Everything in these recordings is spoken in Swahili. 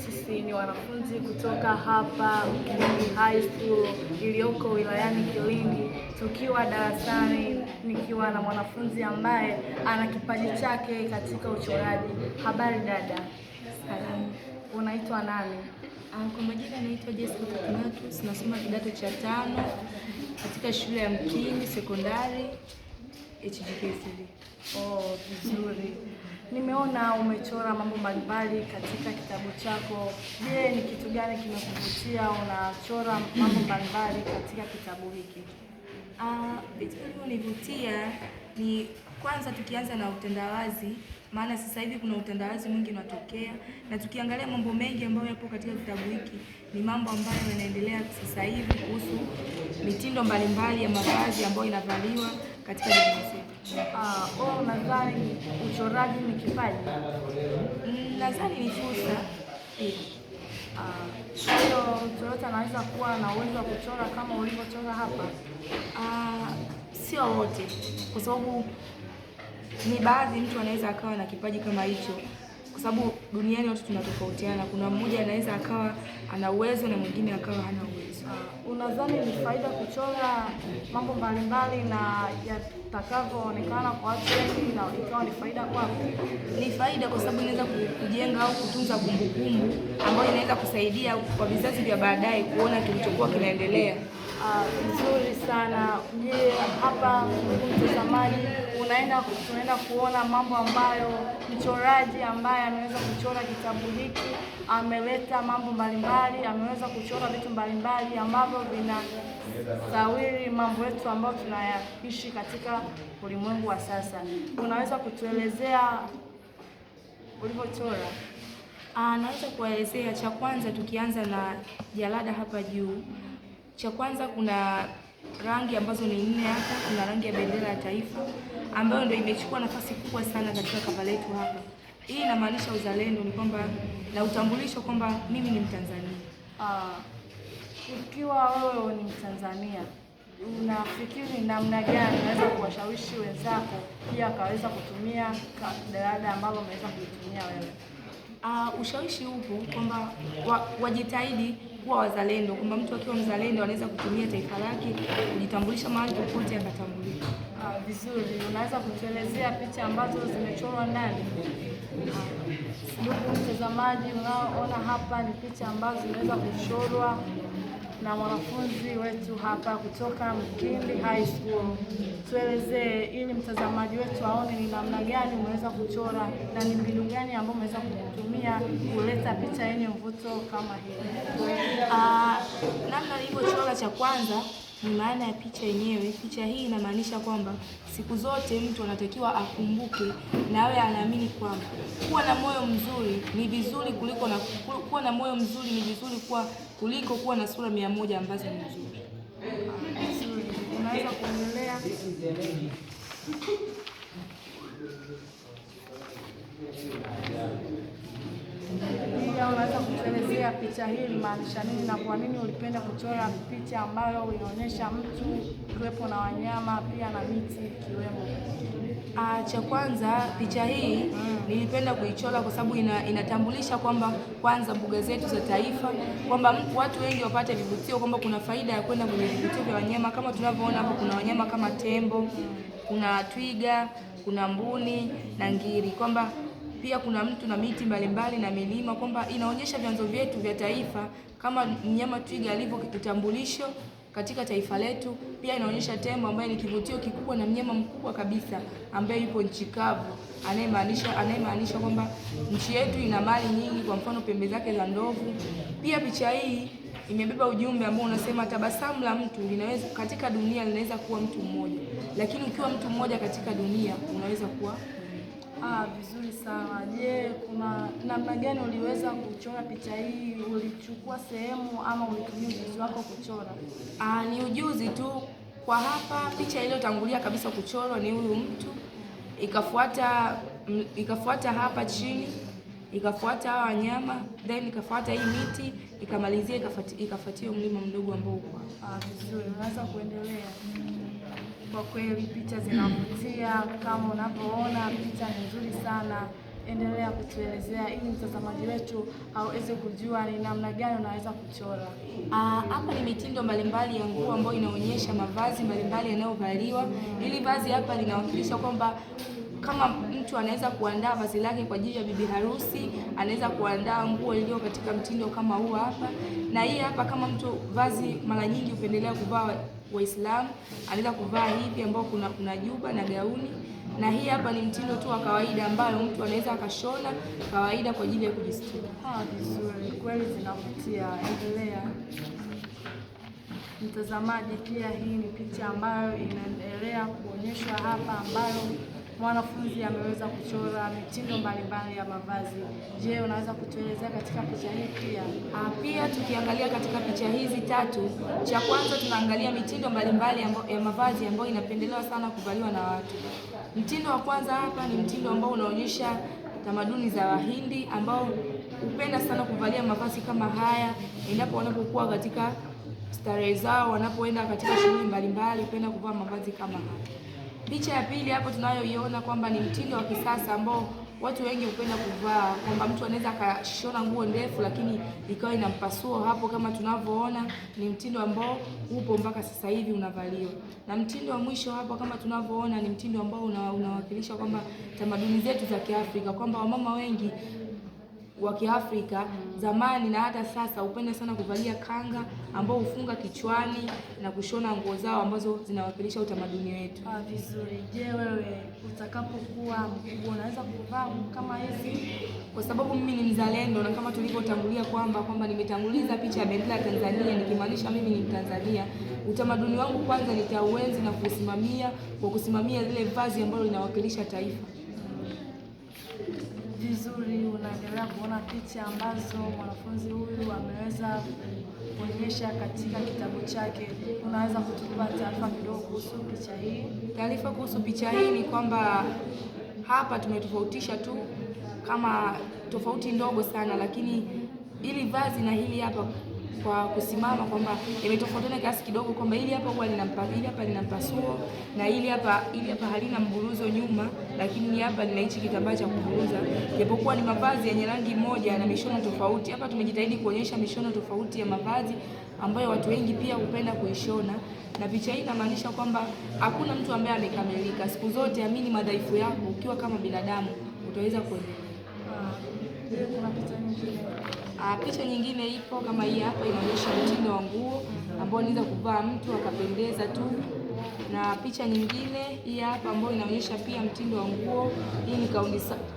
Sisi ni wanafunzi kutoka hapa Kilindi High School iliyoko wilayani Kilindi, tukiwa darasani nikiwa na mwanafunzi ambaye ana kipaji chake katika uchoraji. Habari dada. Salamu. Unaitwa nani? Kwa majina naitwa Jessica Fortunatus, nasoma kidato cha 5 katika shule ya msingi sekondari HGK3. Vizuri. Nimeona umechora mambo mbalimbali katika kitabu chako. Je, ni kitu gani kimekuvutia unachora mambo mbalimbali katika kitabu hiki? Vitu vilivyonivutia ni kwanza, tukianza na utandawazi, maana sasa hivi kuna utandawazi mwingi unatokea, na tukiangalia mambo mengi ambayo yapo katika kitabu hiki ni mambo ambayo yanaendelea sasa hivi kuhusu mitindo mbalimbali ya mavazi ambayo inavaliwa katika jamii zetu. Nadhani uchoraji ni kipaji. Nadhani ni fursa. Mtu yote anaweza kuwa na uwezo wa kuchora kama ulivyochora hapa? Sio wote, kwa sababu ni baadhi mtu anaweza akawa na kipaji kama hicho, kwa sababu duniani watu tunatofautiana. Kuna mmoja anaweza akawa ana uwezo na mwingine akawa hana uwezo. Unadhani ni faida kuchora mambo mbalimbali na yatakavyoonekana kwa watu wengi na ikawa ni faida kwako? Ni faida kwa sababu inaweza kujenga au kutunza kumbukumbu ambayo inaweza kusaidia kwa vizazi vya baadaye kuona kilichokuwa kinaendelea. Vizuri sana. Je, hapa mtazamaji, tunaenda kuona mambo ambayo mchoraji ambaye ameweza kuchora kitabu hiki ameleta mambo mbalimbali, ameweza kuchora vitu mbalimbali ambavyo vinasawiri mambo yetu ambayo tunayaishi katika ulimwengu wa sasa. Unaweza kutuelezea ulivyochora? Naweza kuelezea. Cha kwanza, tukianza na jalada hapa juu, cha kwanza kuna rangi ambazo ni 4 hapa. Kuna rangi ya bendera ya taifa ambayo ndio imechukua nafasi kubwa sana katika kava letu hapa. Hii inamaanisha uzalendo, ni kwamba na utambulisho kwamba mimi ni Mtanzania. Ukiwa wewe ni Mtanzania, unafikiri namna gani unaweza kuwashawishi wenzako pia akaweza kutumia jalada ambalo umeweza kulitumia wewe? Ushawishi upo kwamba wajitahidi kuwa wazalendo, kwamba mtu akiwa mzalendo anaweza kutumia taifa lake kujitambulisha mahali popote akatambulika. Vizuri. Unaweza kutuelezea picha ambazo zimechorwa ndani? Ndugu mtazamaji, unaoona hapa ni picha ambazo zimeweza kuchorwa na mwanafunzi wetu hapa kutoka Kilindi High School. Tuelezee ili mtazamaji wetu aone ni namna gani umeweza kuchora na ni mbinu gani ambayo umeweza kutumia kuleta picha yenye mvuto kama hii. Namna nilivyochora, cha kwanza ni maana ya picha yenyewe. Picha hii inamaanisha kwamba siku zote mtu anatakiwa akumbuke na awe anaamini kwamba kuwa na moyo mzuri ni vizuri kuliko kuwa na moyo mzuri ni vizuri kuliko kuwa na sura 100 ambazo ni nzuri. Unaweza kuendelea? Pia unaweza kutuelezea picha hii inamaanisha nini na kwa nini ulipenda kuchora picha ambayo inaonyesha mtu kuwepo na wanyama pia na miti ikiwemo? Cha kwanza, picha hii nilipenda kuichora kwa sababu inatambulisha kwamba kwanza mbuga zetu za taifa, kwamba watu wengi wapate vivutio, kwamba kuna faida ya kwenda kwenye vivutio vya wanyama. Kama tunavyoona hapo, kuna wanyama kama tembo, kuna twiga, kuna mbuni na ngiri, kwamba pia kuna mtu na miti mbalimbali na milima, kwamba inaonyesha vyanzo vyetu vya taifa, kama mnyama twiga alivyo kitambulisho katika taifa letu. Pia inaonyesha tembo ambaye ni kivutio kikubwa na mnyama mkubwa kabisa ambaye yupo nchi kavu, anayemaanisha kwamba nchi yetu ina mali nyingi, kwa mfano pembe zake za ndovu. Pia picha hii imebeba ujumbe ambao unasema tabasamu la mtu linaweza katika dunia linaweza kuwa mtu mmoja, lakini ukiwa mtu mmoja katika dunia unaweza kuwa. Vizuri sana. Je, kuna namna gani uliweza kuchora picha hii? Ulichukua sehemu ama ulitumia ujuzi wako kuchora? Ni ujuzi tu. Kwa hapa picha iliyotangulia kabisa kuchorwa ni huyu mtu, ikafuata hapa chini, ikafuata hawa wanyama, then ikafuata hii miti, ikamalizia ikafuatia mlima mdogo ambao uko hapa. Vizuri. Unaweza kuendelea? Kwa kweli picha zinavutia, kama unavyoona picha ni nzuri sana. endelea kutuelezea ili mtazamaji wetu aweze kujua ni namna gani unaweza kuchora. Hapa ni mitindo mbalimbali ya nguo ambayo inaonyesha mavazi mbalimbali yanayovaliwa. Hili vazi hapa linawakilisha kwamba kama mtu anaweza kuandaa vazi lake kwa ajili ya bibi harusi, anaweza kuandaa nguo iliyo katika mtindo kama huu hapa. Na hii hapa kama mtu vazi mara nyingi hupendelea kuvaa Waislamu, anaweza kuvaa hivi ambao kuna juba na gauni. Na hii hapa ni mtindo tu wa kawaida ambayo mtu anaweza akashona kawaida kwa ajili ya kujistiri. Vizuri, kweli zinavutia. Endelea mtazamaji. Pia hii ni picha ambayo inaendelea kuonyeshwa hapa ambayo mwanafunzi ameweza kuchora mitindo mbalimbali ya mavazi. Je, unaweza kutuelezea katika picha hii pia? Pia tukiangalia katika picha hizi tatu, cha kwanza tunaangalia mitindo mbalimbali ya mavazi ambayo inapendelewa sana kuvaliwa na watu. Mtindo wa kwanza hapa ni mtindo ambao unaonyesha tamaduni za Wahindi ambao hupenda sana kuvalia mavazi kama haya endapo wanapokuwa katika starehe zao, wanapoenda katika shughuli mbalimbali, hupenda kuvaa mavazi kama haya. Picha ya pili hapo tunayoiona kwamba ni mtindo wa kisasa ambao watu wengi hupenda kuvaa, kwamba mtu anaweza akashona nguo ndefu lakini ikawa ina mpasuo hapo. Kama tunavyoona ni mtindo ambao upo mpaka sasa hivi unavaliwa. Na mtindo wa mwisho hapo kama tunavyoona ni mtindo ambao unawakilisha kwamba tamaduni zetu za Kiafrika, kwamba wamama wengi wa Kiafrika zamani na hata sasa hupenda sana kuvalia kanga ambao hufunga kichwani na kushona nguo zao ambazo zinawakilisha utamaduni wetu. Vizuri. Je, wewe utakapokuwa mkubwa unaweza kuvaa kama hizi? Kwa sababu mimi ni mzalendo na kama tulivyotangulia kwamba nimetanguliza picha ya bendera ya Tanzania nikimaanisha mimi ni Mtanzania, utamaduni wangu kwanza nitauenzi na kusimamia kwa kusimamia zile vazi ambalo linawakilisha taifa. Vizuri, unaendelea kuona picha ambazo mwanafunzi huyu ameweza kuonyesha katika kitabu chake. Unaweza kutupa taarifa kidogo kuhusu picha hii? Taarifa kuhusu picha hii ni kwamba hapa tumetofautisha tu kama tofauti ndogo sana, lakini ili vazi na hili hapa kwa kusimama kwamba imetofautiana kiasi kidogo, kwamba hili hapa huwa lina mpasuo na hili hapa halina mburuzo nyuma, lakini hapa lina hichi kitambaa cha kuburuza. Japokuwa ni mavazi yenye rangi moja na mishono tofauti, hapa tumejitahidi kuonyesha mishono tofauti ya mavazi ambayo watu wengi pia hupenda kuishona. Na picha hii inamaanisha kwamba hakuna mtu ambaye amekamilika. Siku zote amini madhaifu yako, ukiwa kama binadamu utaweza kuendelea. Kuna picha nyingine? Picha nyingine ipo kama hii hapa, inaonyesha mtindo wa nguo ambao anaweza kuvaa mtu akapendeza tu. Na picha nyingine hii hapa ambayo inaonyesha pia mtindo wa nguo. Hii ni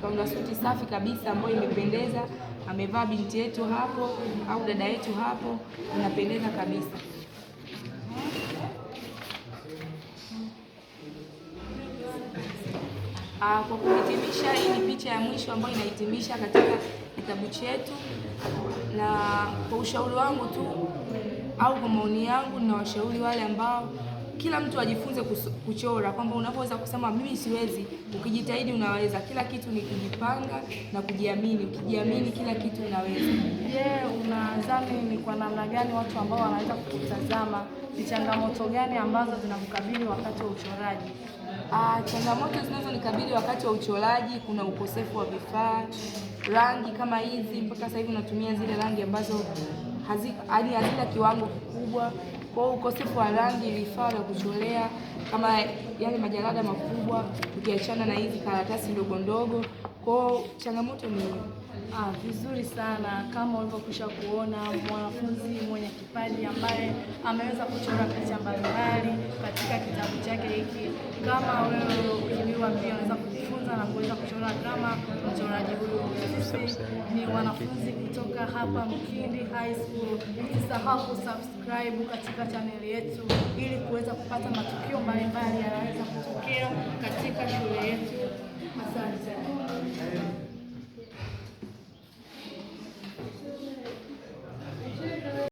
kaunda suti safi kabisa ambayo imependeza, amevaa binti yetu hapo au dada yetu hapo, inapendeza kabisa. Kwa kuhitimisha, hii ni picha ya mwisho ambayo inahitimisha katika kitabu chetu, na kwa ushauri wangu tu au kwa maoni yangu, ninawashauri wale ambao kila mtu ajifunze kuchora, kwamba unapoweza kusema mimi siwezi, ukijitahidi unaweza. Kila kitu ni kujipanga na kujiamini. Ukijiamini kila kitu unaweza. Je, unadhani ni kwa namna gani watu ambao wanaweza kutazama, ni changamoto gani ambazo zinakukabili wakati wa uchoraji? Changamoto zinazonikabili wakati wa uchoraji, kuna ukosefu wa vifaa, rangi kama hizi. Mpaka sasa hivi unatumia zile rangi ambazo hazina kiwango kikubwa. Kwa hiyo ukosefu wa rangi, vifaa vya kuchorea kama yale majalada makubwa, ukiachana na hizi karatasi ndogo ndogo. Kwa hiyo changamoto ni vizuri sana. Kama ulivyokwisha kuona mwanafunzi mwenye kipaji ambaye ameweza kuchora picha mbalimbali katika kitabu chake hiki. Kama wewe ukijua pia unaweza kujifunza na kuweza kuchora kama mchoraji huyu. Sisi ni wanafunzi kutoka hapa Mkindi High School. Usisahau kusubscribe katika channel yetu ili kuweza kupata matukio mbalimbali yanaweza kutokea